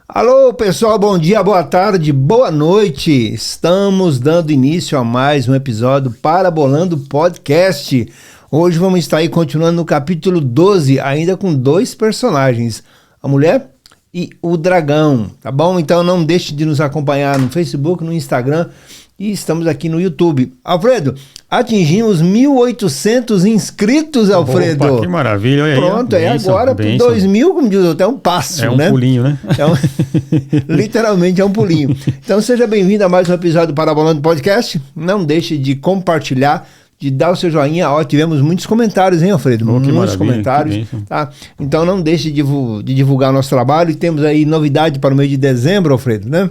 Alô pessoal, bom dia, boa tarde, boa noite. Estamos dando início a mais um episódio Parabolando Podcast. Hoje vamos estar aí continuando no capítulo 12, ainda com dois personagens, a mulher e o dragão, tá bom? Então não deixe de nos acompanhar no Facebook, no Instagram e estamos aqui no YouTube. Alfredo, atingimos 1.800 inscritos, Alfredo. Opa, que maravilha, olha aí. Pronto, é agora para 2.000, como diz, até um passo, né? É um pulinho, né? Literalmente é um pulinho. Então seja bem-vindo a mais um episódio do Parabolando Podcast. Não deixe de compartilhar, de dar o seu joinha. Ó, tivemos muitos comentários, hein, Alfredo? Muitos comentários. Tá? Então não deixe de divulgar o nosso trabalho. E temos aí novidade para o mês de dezembro, Alfredo, né?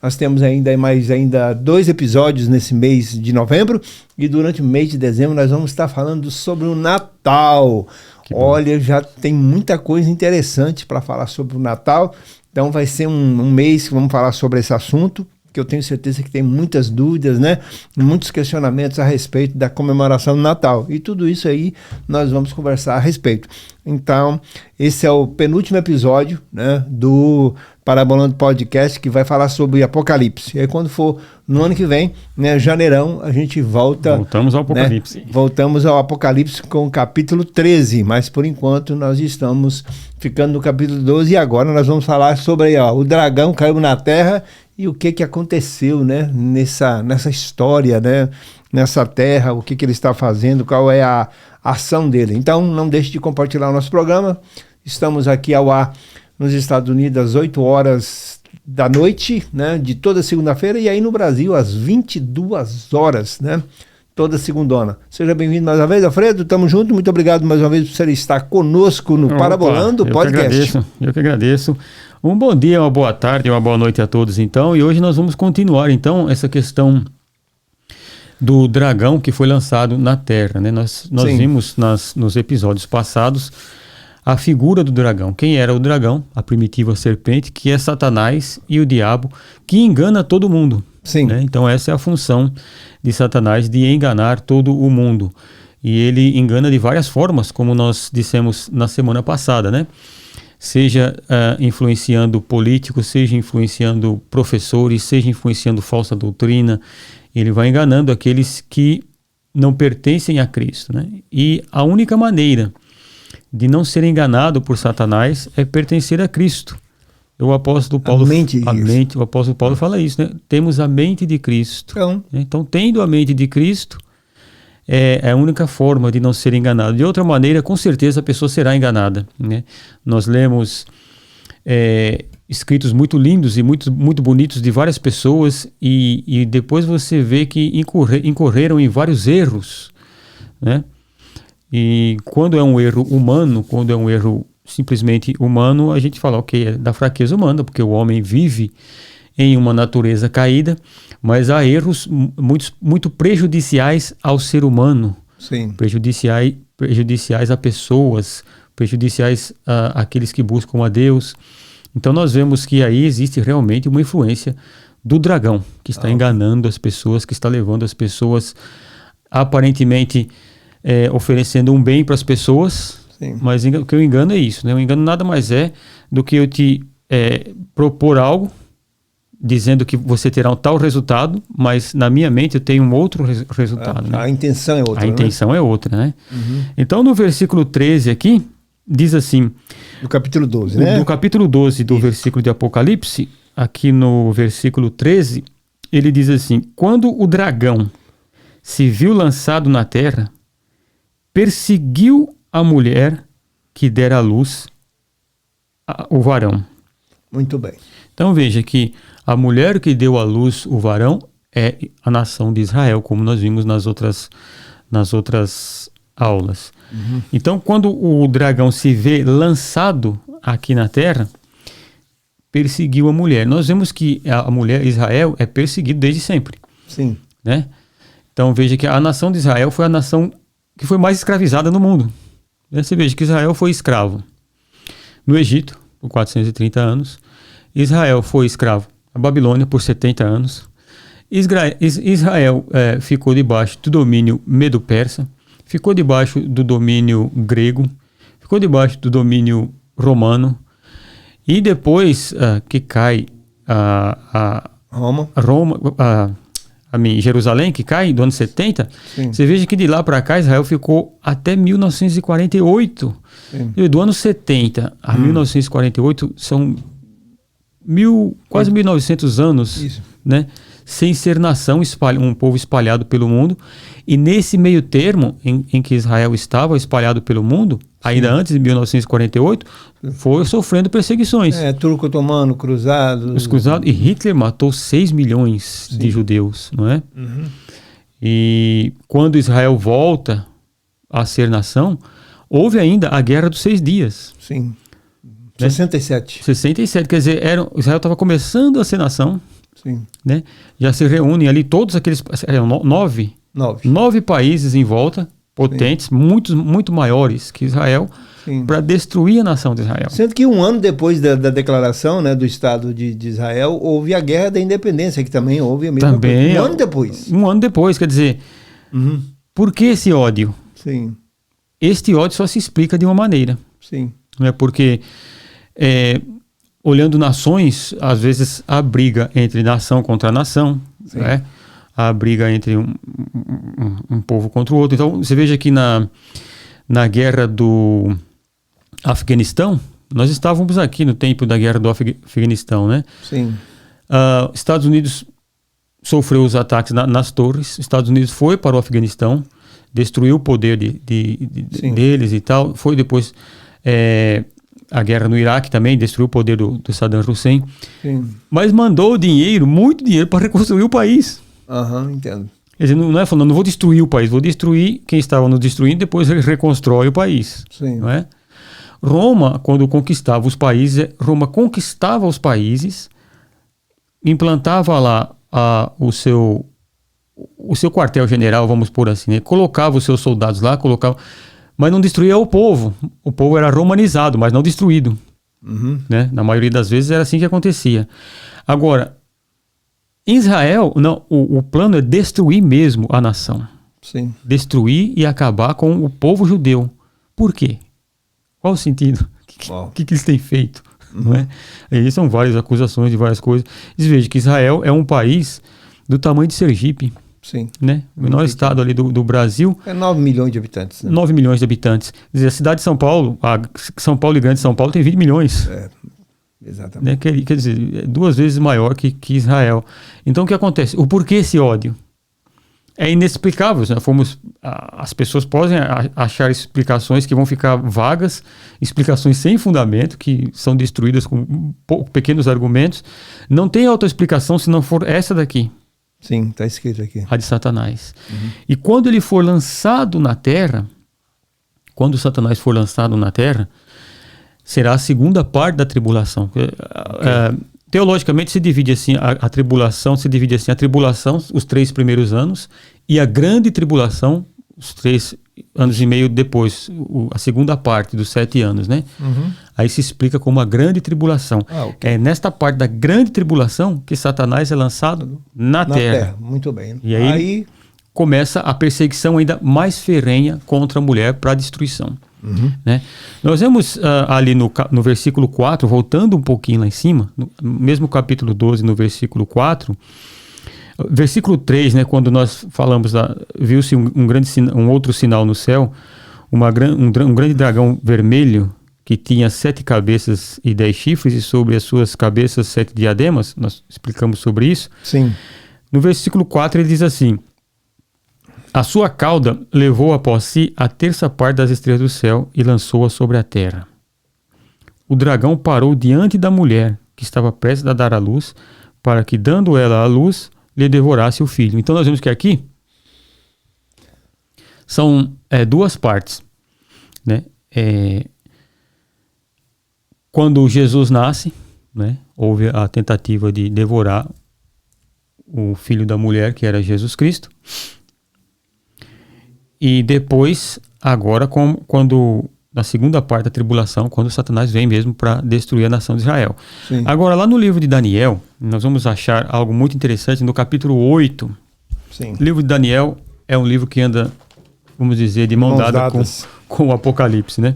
Nós temos ainda 2 episódios nesse mês de novembro e durante o mês de dezembro nós vamos estar falando sobre o Natal. Olha, já tem muita coisa interessante para falar sobre o Natal, então vai ser um mês que vamos falar sobre esse assunto, que eu tenho certeza que tem muitas dúvidas, né? Muitos questionamentos a respeito da comemoração do Natal. E tudo isso aí nós vamos conversar a respeito. Então, esse é o penúltimo episódio, né, do Parabolando Podcast, que vai falar sobre Apocalipse. E aí quando for no ano que vem, né, janeirão, a gente volta... Voltamos ao Apocalipse. Né, voltamos ao Apocalipse com o capítulo 13, mas por enquanto nós estamos ficando no capítulo 12 e agora nós vamos falar sobre aí, ó, o dragão caiu na terra e o que aconteceu, né, nessa história, né, nessa terra, o que ele está fazendo, qual é a ação dele. Então não deixe de compartilhar o nosso programa. Estamos aqui ao ar nos Estados Unidos às 8 horas da noite, né, de toda segunda-feira, e aí no Brasil às 22 horas, né, toda segundona. Seja bem-vindo mais uma vez, Alfredo, tamo junto, muito obrigado mais uma vez por você estar conosco no Parabolando Podcast. Eu que agradeço. Um bom dia, uma boa tarde, uma boa noite a todos, então, e hoje nós vamos continuar, então, essa questão do dragão que foi lançado na Terra, né? Nós vimos nos episódios passados a figura do dragão. Quem era o dragão? A primitiva serpente, que é Satanás e o diabo, que engana todo mundo. Sim. Né? Então essa é a função de Satanás, de enganar todo o mundo. E ele engana de várias formas, como nós dissemos na semana passada, né? Seja influenciando políticos, seja influenciando professores, seja influenciando falsa doutrina. Ele vai enganando aqueles que não pertencem a Cristo, né? E a única maneira de não ser enganado por Satanás é pertencer a Cristo. O apóstolo Paulo, o apóstolo Paulo fala isso, né? Temos a mente de Cristo. Então, tendo a mente de Cristo, é a única forma de não ser enganado. De outra maneira, com certeza a pessoa será enganada, né? Nós lemos escritos muito lindos e muito bonitos de várias pessoas e depois você vê que incorreram em vários erros, né? E quando é um erro humano, quando é um erro simplesmente humano, a gente fala, ok, é da fraqueza humana, porque o homem vive em uma natureza caída, mas há erros muito prejudiciais ao ser humano. Sim. Prejudiciais a pessoas, prejudiciais àqueles que buscam a Deus. Então nós vemos que aí existe realmente uma influência do dragão, que está enganando as pessoas, que está levando as pessoas aparentemente oferecendo um bem para as pessoas. Sim. Mas o que eu engano é isso, né? O engano nada mais é do que eu te propor algo, dizendo que você terá um tal resultado, mas na minha mente eu tenho um outro resultado. Né? A intenção é outra. A intenção é outra, né? Uhum. Então no versículo 13 aqui, diz assim... Do capítulo 12, né? Do capítulo 12 do versículo de Apocalipse, aqui no versículo 13, ele diz assim: quando o dragão se viu lançado na terra, perseguiu a mulher que dera à luz o varão. Muito bem. Então veja que a mulher que deu à luz o varão é a nação de Israel, como nós vimos nas outras aulas. Uhum. Então, quando o dragão se vê lançado aqui na terra, perseguiu a mulher. Nós vemos que a mulher, Israel, é perseguida desde sempre. Sim. Né? Então, veja que a nação de Israel foi a nação que foi mais escravizada no mundo. Você veja que Israel foi escravo no Egito, por 430 anos. Israel foi escravo a Babilônia por 70 anos. Israel ficou debaixo do domínio medo-persa, ficou debaixo do domínio grego, ficou debaixo do domínio romano, e depois que cai Jerusalém, que cai do ano 70, sim, você veja que de lá para cá Israel ficou até 1948. Sim. Do ano 70 a 1948 são quase 1900 anos. Isso. Né? Sem ser nação, um povo espalhado pelo mundo. E nesse meio termo em que Israel estava espalhado pelo mundo, ainda antes de 1948, foi sofrendo perseguições. Turco otomano, cruzados. Os cruzados. E Hitler matou 6 milhões de judeus, não é? Uhum. E quando Israel volta a ser nação, houve ainda a Guerra dos 6 Dias. Sim. 67. 67, quer dizer, Israel estava começando a ser nação. Sim. Né? Já se reúnem ali todos aqueles... Nove países em volta, potentes, muito maiores que Israel, para destruir a nação de Israel. Sendo que um ano depois da declaração, né, do Estado de Israel, houve a Guerra da Independência, que também houve a mesma coisa. Um ano depois. Um ano depois, quer dizer, por que esse ódio? Sim. Este ódio só se explica de uma maneira. Sim. Né, porque... olhando nações, às vezes a briga entre nação contra nação, né? A briga entre um povo contra o outro. Então, você veja que na guerra do Afeganistão, nós estávamos aqui no tempo da guerra do Afeganistão, né? Sim. Estados Unidos sofreu os ataques nas torres, Estados Unidos foi para o Afeganistão, destruiu o poder deles e tal, foi depois... a guerra no Iraque também destruiu o poder do Saddam Hussein. Sim. Mas mandou muito dinheiro para reconstruir o país. Entendo. Quer dizer, não é falando, não vou destruir o país, vou destruir quem estava nos destruindo, depois reconstrói o país. Sim. Não é? Roma, quando conquistava os países, implantava lá o seu quartel-general, vamos pôr assim, né? Colocava os seus soldados lá, mas não destruía o povo. O povo era romanizado, mas não destruído. Né? Na maioria das vezes era assim que acontecia. Agora, em Israel, não, o plano é destruir mesmo a nação. Sim. Destruir e acabar com o povo judeu. Por quê? Qual o sentido? O que eles têm feito? Não é? Aí são várias acusações de várias coisas. Vocês vejam que Israel é um país do tamanho de Sergipe. Sim. Né? O menor estado ali do Brasil. 9 milhões de habitantes. Né? 9 milhões de habitantes. Quer dizer, a cidade de São Paulo, São Paulo e Grande São Paulo tem 20 milhões. Exatamente. Né? Quer dizer, é 2 vezes maior que Israel. Então o que acontece? O porquê esse ódio? É inexplicável. Né? As pessoas podem achar explicações que vão ficar vagas, explicações sem fundamento, que são destruídas com pequenos argumentos. Não tem autoexplicação se não for essa daqui. Sim, está escrito aqui. A de Satanás. E quando ele for lançado na terra, quando Satanás for lançado na terra, será a segunda parte da tribulação. Teologicamente se divide assim, a tribulação se divide assim, a tribulação, os 3 primeiros anos, e a grande tribulação, os 3 anos e meio depois, a segunda parte dos 7 anos, né? Aí se explica como a grande tribulação. É nesta parte da grande tribulação que Satanás é lançado na terra. Muito bem. E aí começa a perseguição ainda mais ferrenha contra a mulher para a destruição. Né? Nós vemos ali no versículo 4, voltando um pouquinho lá em cima, no mesmo capítulo 12, no versículo 4, versículo 3, né, quando nós falamos, viu-se um outro sinal no céu, um grande dragão vermelho que tinha 7 cabeças e 10 chifres, e sobre as suas cabeças 7 diademas. Nós explicamos sobre isso. Sim. No versículo 4 ele diz assim: a sua cauda levou após si a 1/3 parte das estrelas do céu e lançou-a sobre a terra. O dragão parou diante da mulher que estava prestes a dar à luz, para que, dando ela à luz, lhe devorasse o filho. Então nós vemos que aqui são 2 partes, né? Quando Jesus nasce, né, houve a tentativa de devorar o filho da mulher, que era Jesus Cristo. E depois, agora, quando na segunda parte da tribulação, quando Satanás vem mesmo para destruir a nação de Israel. Sim. Agora, lá no livro de Daniel, nós vamos achar algo muito interessante no capítulo 8. Sim. O livro de Daniel é um livro que anda, vamos dizer, de mão dada com o Apocalipse, né?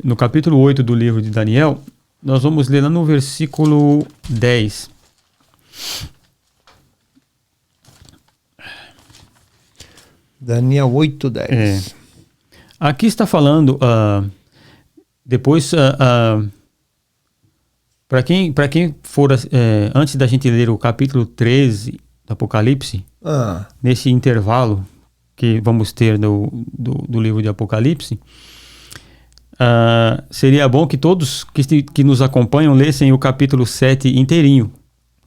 No capítulo 8 do livro de Daniel, nós vamos ler lá no versículo 10. Daniel 8:10. Aqui está falando, depois, para quem for, antes da gente ler o capítulo 13 do Apocalipse, nesse intervalo que vamos ter do livro de Apocalipse, seria bom que todos que nos acompanham lessem o capítulo 7 inteirinho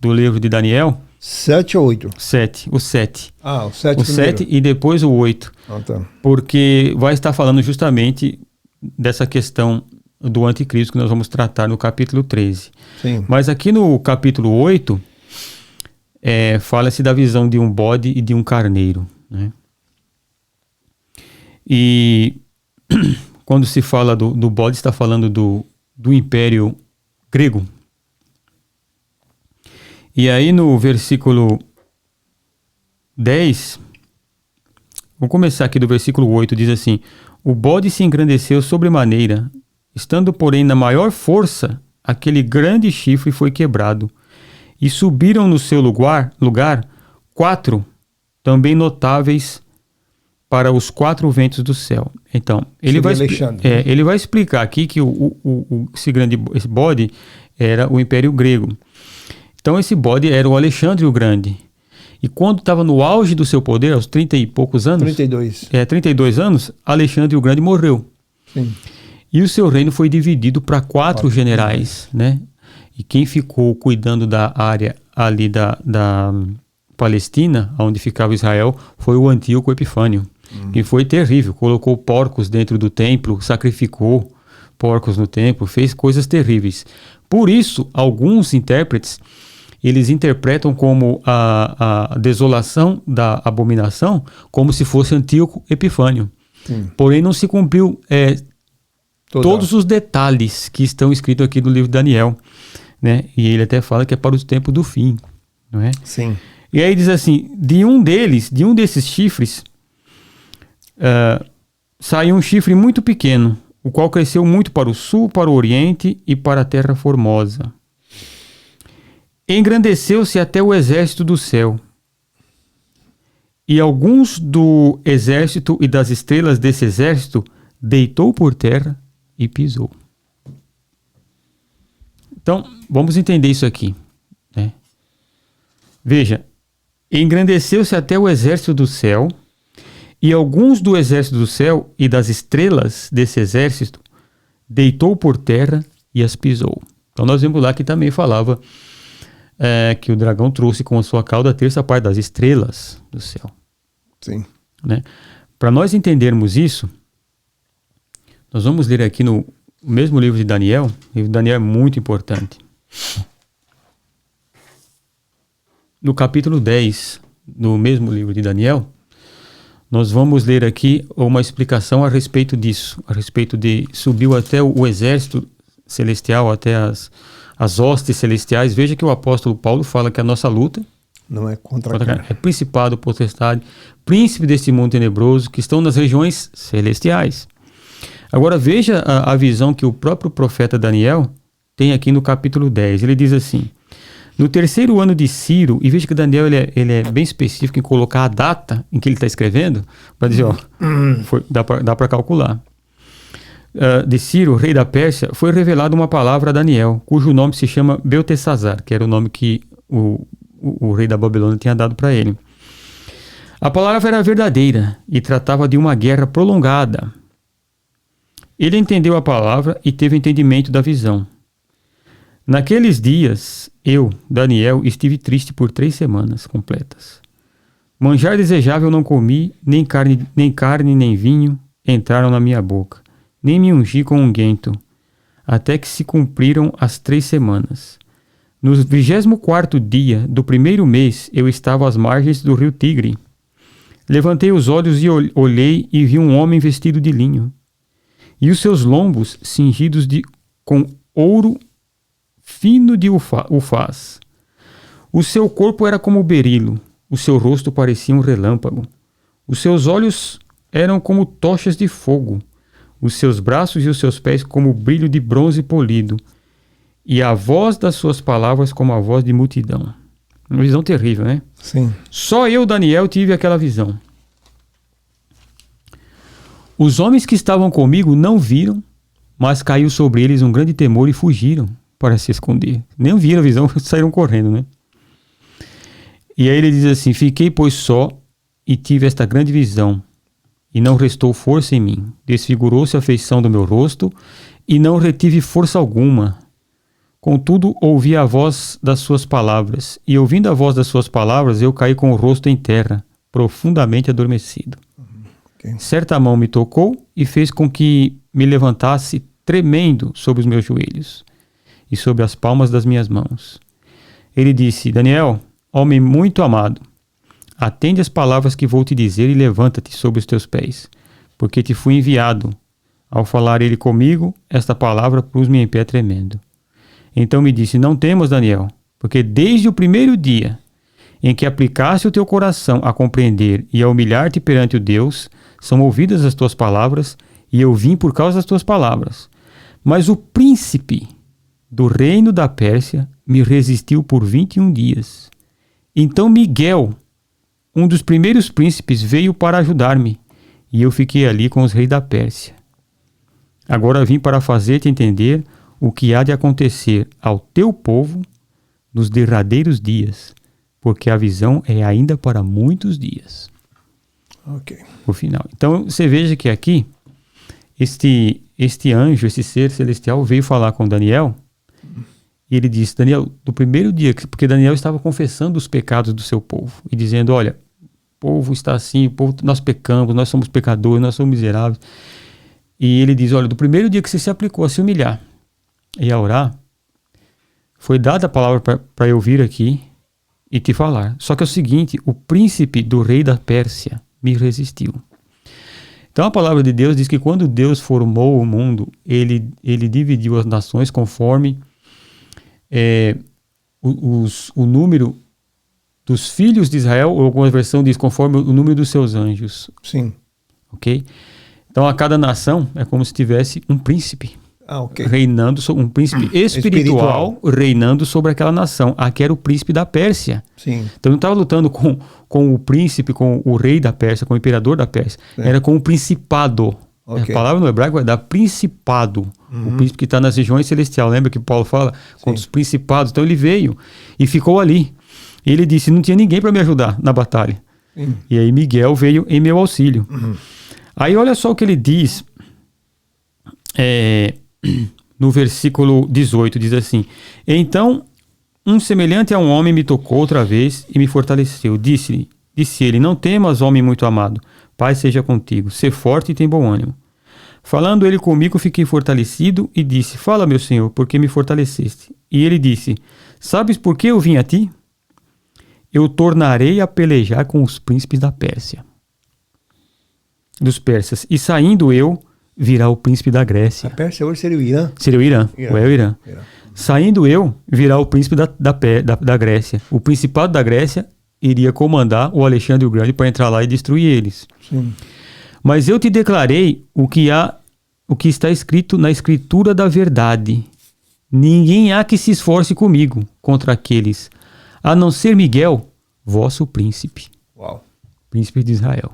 do livro de Daniel. 7 ou 8? 7, o 7. O 7 o 7 e depois o 8. Tá. Porque vai estar falando justamente dessa questão do anticristo que nós vamos tratar no capítulo 13. Sim. Mas aqui no capítulo 8, fala-se da visão de um bode e de um carneiro, né? E quando se fala do bode, está falando do Império Grego. E aí no versículo 10, vou começar aqui do versículo 8, diz assim: o bode se engrandeceu sobremaneira, estando porém na maior força, aquele grande chifre foi quebrado, e subiram no seu lugar 4, também notáveis para os 4 ventos do céu. Então, ele vai explicar aqui que esse bode era o Império Grego. Então esse bode era o Alexandre o Grande. E quando estava no auge do seu poder, aos 30 e poucos anos... 32. 32 anos, Alexandre o Grande morreu. Sim. E o seu reino foi dividido para 4 generais, né? E quem ficou cuidando da área ali da Palestina, onde ficava Israel, foi o Antíoco Epifânio. E foi terrível. Colocou porcos dentro do templo, sacrificou porcos no templo, fez coisas terríveis. Por isso, alguns intérpretes, eles interpretam como a desolação da abominação como se fosse Antíoco Epifânio. Sim. Porém, não se cumpriu todos os detalhes que estão escritos aqui no livro de Daniel, né? E ele até fala que é para o tempo do fim, não é? Sim. E aí diz assim, de um desses chifres, saiu um chifre muito pequeno, o qual cresceu muito para o sul, para o oriente e para a terra formosa. Engrandeceu-se até o exército do céu. E alguns do exército e das estrelas desse exército deitou por terra e pisou. Então, vamos entender isso aqui, né? Veja, engrandeceu-se até o exército do céu, e alguns do exército do céu e das estrelas desse exército deitou por terra e as pisou. Então nós vemos lá que também falava que o dragão trouxe com a sua cauda a terça parte das estrelas do céu. Sim. Né? Para nós entendermos isso, nós vamos ler aqui no mesmo livro de Daniel. O livro de Daniel é muito importante. No capítulo 10 do mesmo livro de Daniel, nós vamos ler aqui uma explicação a respeito disso, a respeito de subiu até o exército celestial, até as hostes celestiais. Veja que o apóstolo Paulo fala que a nossa luta não é contra a carne. É principado, potestade, príncipe deste mundo tenebroso, que estão nas regiões celestiais. Agora veja a visão que o próprio profeta Daniel tem aqui no capítulo 10. Ele diz assim: no terceiro ano de Ciro, e veja que Daniel ele é bem específico em colocar a data em que ele está escrevendo, para dizer, dá para calcular. De Ciro, rei da Pérsia, foi revelada uma palavra a Daniel, cujo nome se chama Beltesazar, que era o nome que o rei da Babilônia tinha dado para ele. A palavra era verdadeira e tratava de uma guerra prolongada. Ele entendeu a palavra e teve entendimento da visão. Naqueles dias, eu, Daniel, estive triste por 3 semanas completas. Manjar desejável não comi, nem carne nem vinho entraram na minha boca, nem me ungi com unguento, até que se cumpriram as 3 semanas. No 24º dia do 1º mês, eu estava às margens do rio Tigre. Levantei os olhos e olhei e vi um homem vestido de linho. e os seus lombos cingidos com ouro fino de ufaz. O seu corpo era como berilo, o seu rosto parecia um relâmpago. Os seus olhos eram como tochas de fogo, os seus braços e os seus pés como o brilho de bronze polido, e a voz das suas palavras como a voz de multidão. Uma visão terrível, né? Sim. Só eu, Daniel, tive aquela visão. Os homens que estavam comigo não viram, mas caiu sobre eles um grande temor e fugiram para se esconder. Nem viram a visão, saíram correndo, né? E aí ele diz assim: fiquei, pois, só e tive esta grande visão, e não restou força em mim. Desfigurou-se a feição do meu rosto, e não retive força alguma. Contudo, ouvi a voz das suas palavras, e ouvindo a voz das suas palavras, eu caí com o rosto em terra, profundamente adormecido. Okay. Certa mão me tocou e fez com que me levantasse tremendo sobre os meus joelhos e sobre as palmas das minhas mãos. Ele disse: Daniel, homem muito amado, atende as palavras que vou te dizer e levanta-te sobre os teus pés, porque te fui enviado. Ao falar ele comigo, esta palavra pus-me em pé tremendo. Então me disse: não temas, Daniel, porque desde o primeiro dia em que aplicaste o teu coração a compreender e a humilhar-te perante o Deus, são ouvidas as tuas palavras, e eu vim por causa das tuas palavras. Mas o príncipe do reino da Pérsia me resistiu por 21 dias. Então Miguel, um dos primeiros príncipes, veio para ajudar-me, e eu fiquei ali com os reis da Pérsia. Agora vim para fazer-te entender o que há de acontecer ao teu povo nos derradeiros dias, porque a visão é ainda para muitos dias. Ok. O final. Então você veja que aqui este anjo, esse ser celestial, veio falar com Daniel, e ele disse: Daniel, do primeiro dia, porque Daniel estava confessando os pecados do seu povo e dizendo: olha, o povo está assim, o povo, nós pecamos, nós somos pecadores, nós somos miseráveis. E ele diz: olha, do primeiro dia que você se aplicou a se humilhar e a orar, foi dada a palavra para eu vir aqui e te falar. Só que é o seguinte: o príncipe do rei da Pérsia me resistiu. Então a palavra de Deus diz que quando Deus formou o mundo, ele dividiu as nações conforme o número dos filhos de Israel, ou alguma versão diz conforme o número dos seus anjos. Sim. Ok? Então a cada nação é como se tivesse um príncipe. Okay. Reinando, um príncipe espiritual reinando sobre aquela nação. Aqui era o príncipe da Pérsia. Sim. Então não estava lutando com o príncipe, com o rei da Pérsia, com o imperador da Pérsia. Era com o principado. Okay. A palavra no hebraico vai dar principado. O príncipe que está nas regiões celestiais. Lembra que Paulo fala? Contra os principados. Então ele veio e ficou ali. E ele disse: não tinha ninguém para me ajudar na batalha. Sim. E aí Miguel veio em meu auxílio. Aí olha só o que ele diz. No versículo 18, diz assim: então um semelhante a um homem me tocou outra vez e me fortaleceu. Disse ele: não temas, homem muito amado, Pai seja contigo, sê forte e tem bom ânimo. Falando ele comigo, fiquei fortalecido e disse: fala, meu Senhor, por que me fortaleceste? E ele disse: sabes por que eu vim a ti? Eu tornarei a pelejar com os príncipes da Pérsia, dos persas, e saindo eu, virá o príncipe da Grécia. A Pérsia hoje seria o Irã? Seria o Irã. Ou é o Irã. Saindo eu, virá o príncipe da Grécia. O principado da Grécia iria comandar o Alexandre o Grande para entrar lá e destruir eles. Sim. Mas eu te declarei o que está escrito na escritura da verdade. Ninguém há que se esforce comigo contra aqueles, a não ser Miguel, vosso príncipe. Uau. Príncipe de Israel.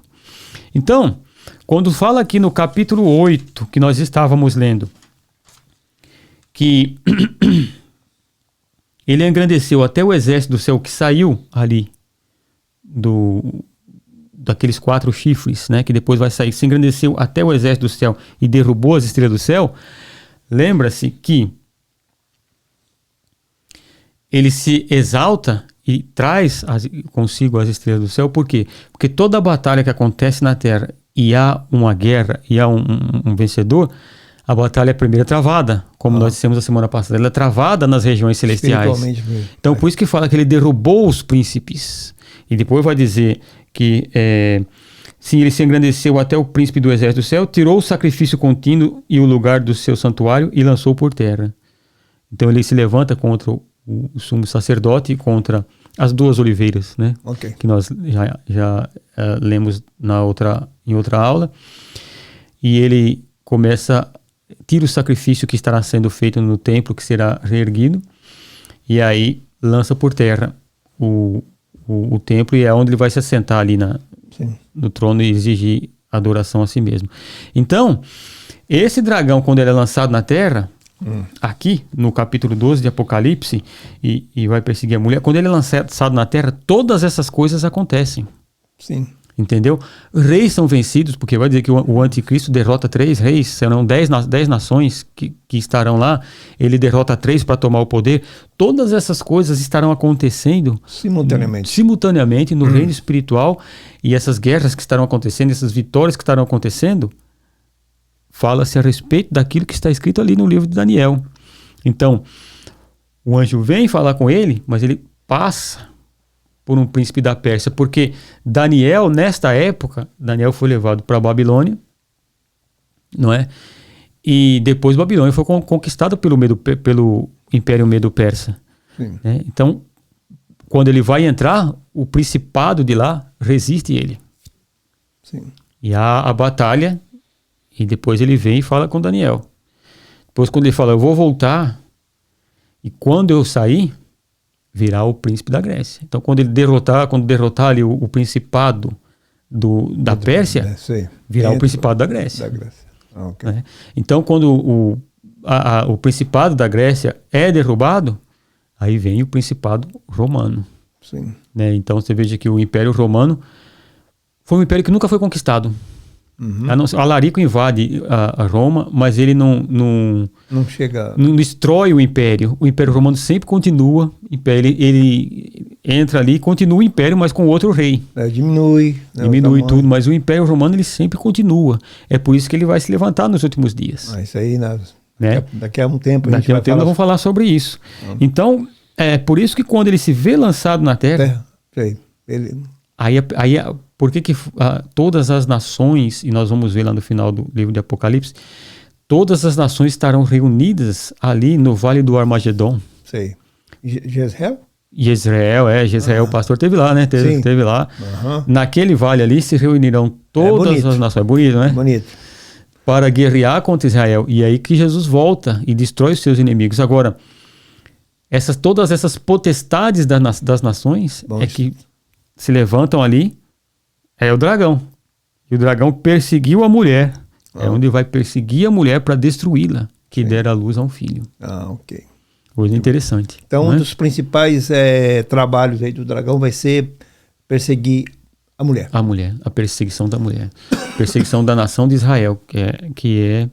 Então, quando fala aqui no capítulo 8, que nós estávamos lendo, que ele engrandeceu até o exército do céu que saiu ali daqueles 4 chifres, né, que depois vai sair, se engrandeceu até o exército do céu e derrubou as estrelas do céu. Lembra-se que ele se exalta e traz consigo as estrelas do céu. Por quê? Porque toda batalha que acontece na terra e há uma guerra e há um vencedor, a batalha é primeiro travada, como nós dissemos a semana passada. Ela é travada nas regiões celestiais. Então, por isso que fala que ele derrubou os príncipes. E depois vai dizer que Sim, ele se engrandeceu até o príncipe do exército do céu, tirou o sacrifício contínuo e o lugar do seu santuário e lançou por terra. Então ele se levanta contra o sumo sacerdote e contra as duas oliveiras, né? Ok. Que nós já lemos em outra aula. E ele tira o sacrifício que estará sendo feito no templo, que será reerguido, e aí lança por terra o templo, e é onde ele vai se assentar ali no trono e exigir adoração a si mesmo. Então, esse dragão, quando ele é lançado na terra, aqui no capítulo 12 de Apocalipse, e vai perseguir a mulher, quando ele é lançado na terra, todas essas coisas acontecem. Sim. Entendeu? Reis são vencidos, porque vai dizer que o anticristo derrota 3 reis, serão 10 nações que estarão lá, ele derrota 3 para tomar o poder. Todas essas coisas estarão acontecendo simultaneamente no reino espiritual, e essas guerras que estarão acontecendo, essas vitórias que estarão acontecendo, fala-se a respeito daquilo que está escrito ali no livro de Daniel. Então, o anjo vem falar com ele, mas ele passa por um príncipe da Pérsia, porque Daniel, nesta época, Daniel foi levado para a Babilônia, não é? E depois Babilônia foi conquistada pelo Império Medo-Persa. Né? Então, quando ele vai entrar, o principado de lá resiste ele. Sim. E há a batalha, e depois ele vem e fala com Daniel. Depois, quando ele fala, eu vou voltar, e quando eu sair, virá o príncipe da Grécia. Então, quando derrotar ali o principado da Pérsia, virá o principado da Grécia. Okay. Né? Então, quando o principado da Grécia é derrubado, aí vem o principado romano. Sim. Né? Então, você veja que o Império Romano foi um império que nunca foi conquistado. Alarico invade a Roma, mas ele não destrói o Império. O Império Romano sempre continua. Ele entra ali e continua o Império, mas com outro rei. Diminui tudo, mas o Império Romano ele sempre continua. É por isso que ele vai se levantar nos últimos dias. Isso aí, né? Daqui a um tempo nós vamos falar sobre isso. Então, é por isso que quando ele se vê lançado na terra, por que todas as nações, e nós vamos ver lá no final do livro de Apocalipse, todas as nações estarão reunidas ali no Vale do Armagedon. Sei. Jezreel? Jezreel, o pastor esteve lá, né? Teve lá. Naquele vale ali se reunirão todas as nações. É bonito, né? Bonito. Para guerrear contra Israel. E aí que Jesus volta e destrói os seus inimigos. Agora, todas essas potestades das nações que se levantam ali, é o dragão. E o dragão perseguiu a mulher. É onde vai perseguir a mulher para destruí-la, que dera a luz a um filho. Ok. Coisa interessante. Então, um dos principais trabalhos aí do dragão vai ser perseguir a mulher. A mulher, a perseguição da mulher. Perseguição da nação de Israel, que é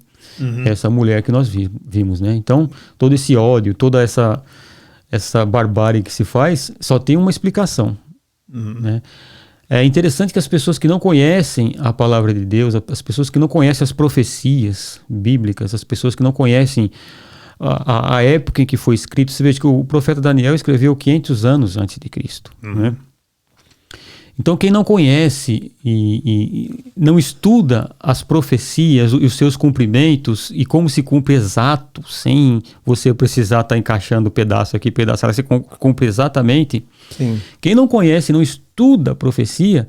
essa mulher que nós vimos, né? Então, todo esse ódio, toda essa barbárie que se faz, só tem uma explicação, né? É interessante que as pessoas que não conhecem a palavra de Deus, as pessoas que não conhecem as profecias bíblicas, as pessoas que não conhecem a época em que foi escrito, você veja que o profeta Daniel escreveu 500 anos antes de Cristo, né? Então, quem não conhece e não estuda as profecias e os seus cumprimentos e como se cumpre exato, sem você precisar estar encaixando pedaço aqui, pedaço lá, você cumpre exatamente. Sim. Quem não conhece, não estuda a profecia,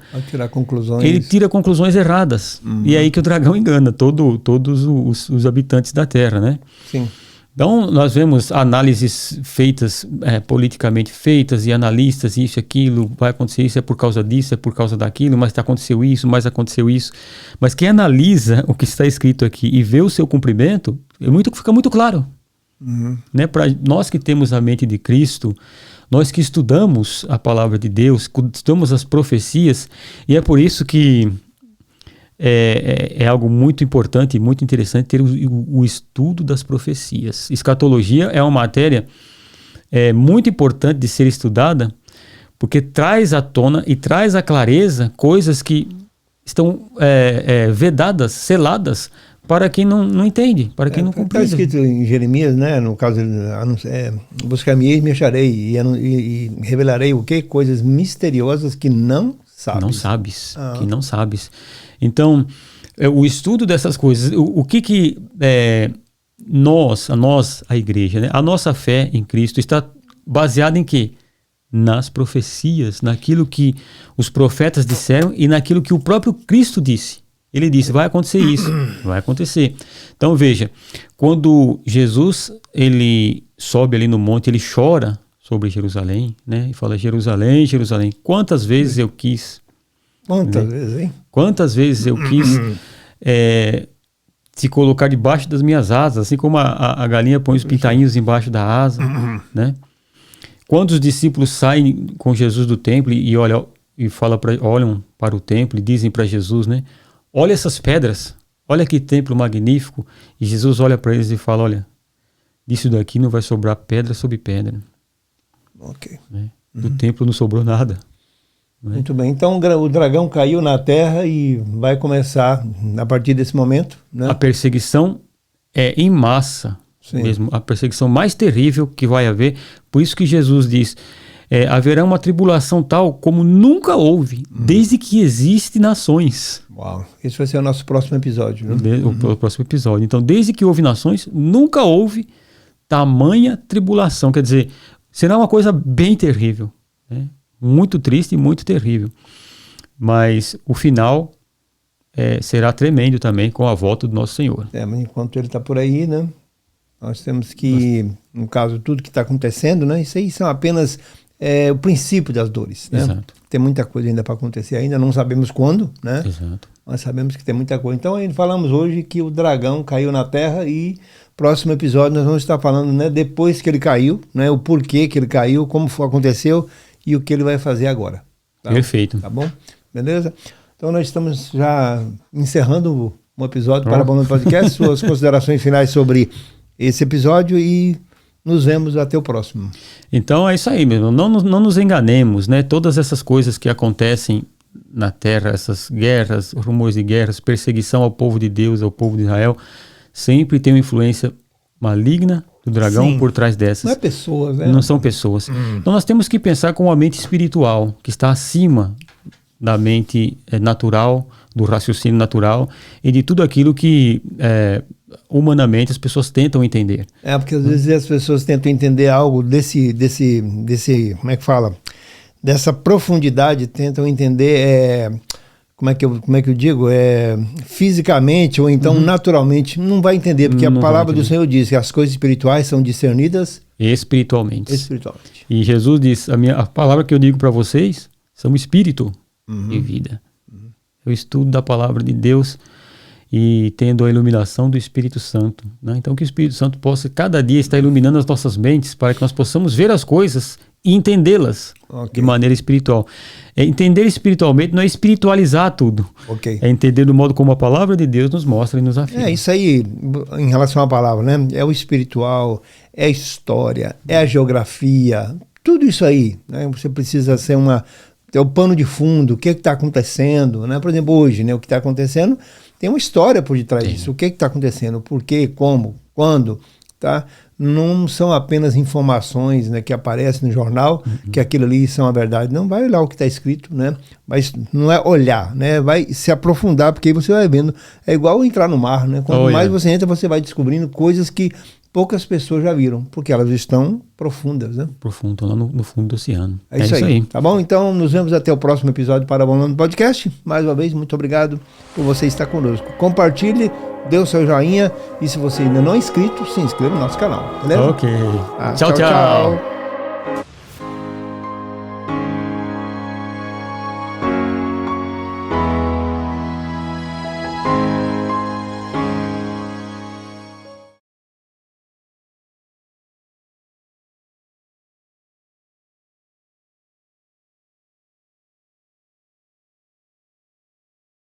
ele tira conclusões erradas. E é aí que o dragão engana todos os habitantes da Terra, né? Sim. Então, nós vemos análises feitas, politicamente feitas, e analistas, isso, aquilo, vai acontecer isso, é por causa disso, é por causa daquilo, mas aconteceu isso, mas aconteceu isso. Mas quem analisa o que está escrito aqui e vê o seu cumprimento, fica muito claro. Né? Para nós que temos a mente de Cristo, nós que estudamos a palavra de Deus, estudamos as profecias, e é por isso que é algo muito importante e muito interessante ter o estudo das profecias. Escatologia é uma matéria muito importante de ser estudada, porque traz à tona e traz à clareza coisas que estão vedadas, seladas, para quem não entende, para quem não compreende. Está escrito em Jeremias, né? No caso, buscar-me-ei e me acharei, e revelarei o quê? Coisas misteriosas que não que não sabes. Então, o estudo dessas coisas, o que a igreja, né? A nossa fé em Cristo está baseada em quê? Nas profecias, naquilo que os profetas disseram e naquilo que o próprio Cristo disse. Ele disse, vai acontecer isso, vai acontecer. Então veja, quando Jesus ele sobe ali no monte, ele chora sobre Jerusalém, né? E fala, Jerusalém, Jerusalém, quantas vezes eu quis... Quantas vezes, hein? Quantas vezes eu quis te colocar debaixo das minhas asas, assim como a galinha põe os pintainhos embaixo da asa, né? Quando os discípulos saem com Jesus do templo e olham para o templo e dizem para Jesus, né? Olha essas pedras, olha que templo magnífico. E Jesus olha para eles e fala, olha, disso daqui não vai sobrar pedra sobre pedra. Ok. Né? Do templo não sobrou nada. Né? Muito bem, então o dragão caiu na terra e vai começar, a partir desse momento, né? A perseguição é em massa. Sim. Mesmo, a perseguição mais terrível que vai haver. Por isso que Jesus diz, haverá uma tribulação tal como nunca houve, desde que existem nações. Uau, esse vai ser o nosso próximo episódio, né? O próximo episódio. Então, desde que houve nações, nunca houve tamanha tribulação. Quer dizer, será uma coisa bem terrível, né? Muito triste e muito terrível. Mas o final será tremendo também com a volta do nosso Senhor. Mas enquanto ele está por aí, né? Nós temos que, no caso, tudo que está acontecendo, né? Isso aí são apenas o princípio das dores, né? Exato. Tem muita coisa ainda para acontecer, ainda não sabemos quando, né? Exato. Mas sabemos que tem muita coisa. Então, falamos hoje que o dragão caiu na terra e próximo episódio nós vamos estar falando, né? Depois que ele caiu, né? O porquê que ele caiu, como aconteceu e o que ele vai fazer agora. Tá? Perfeito. Tá bom? Beleza? Então, nós estamos já encerrando um episódio para Parabolando Podcast. Suas considerações finais sobre esse episódio e nos vemos até o próximo. Então é isso aí mesmo, não nos enganemos, né? Todas essas coisas que acontecem na terra, essas guerras, rumores de guerras, perseguição ao povo de Deus, ao povo de Israel, sempre tem uma influência maligna do dragão. Sim. Por trás dessas. Não é pessoas, né? Não são pessoas. Então nós temos que pensar com a mente espiritual, que está acima da mente natural, do raciocínio natural e de tudo aquilo que humanamente as pessoas tentam entender. Porque às vezes as pessoas tentam entender algo desse como é que fala? Dessa profundidade, tentam entender, como é que eu digo? Fisicamente ou então naturalmente, não vai entender, porque a palavra do Senhor diz que as coisas espirituais são discernidas espiritualmente. E Jesus diz, a palavra que eu digo para vocês são espírito e vida. O estudo da palavra de Deus e tendo a iluminação do Espírito Santo, né? Então que o Espírito Santo possa cada dia estar iluminando as nossas mentes para que nós possamos ver as coisas e entendê-las de maneira espiritual. Entender espiritualmente não é espiritualizar tudo. É entender do modo como a palavra de Deus nos mostra e nos afirma. Isso aí, em relação à palavra, né? É o espiritual, é a história, é a geografia, tudo isso aí, né? Você precisa ser ter o pano de fundo, o que está acontecendo, né? Por exemplo, hoje, né? O que está acontecendo tem uma história por detrás disso. O que está acontecendo, por quê, como, quando, tá? Não são apenas informações, né, que aparecem no jornal, que aquilo ali são a verdade. Não, vai olhar o que está escrito, né? Mas não é olhar, né? Vai se aprofundar, porque aí você vai vendo. É igual entrar no mar, né? Quanto mais você entra, você vai descobrindo coisas que poucas pessoas já viram, porque elas estão profundas, né? Profundo, lá no fundo do oceano. É isso aí. Tá bom? Então, nos vemos até o próximo episódio para Parabolando Podcast. Mais uma vez, muito obrigado por você estar conosco. Compartilhe, dê o seu joinha e se você ainda não é inscrito, se inscreva no nosso canal. Beleza? Ok. Tchau.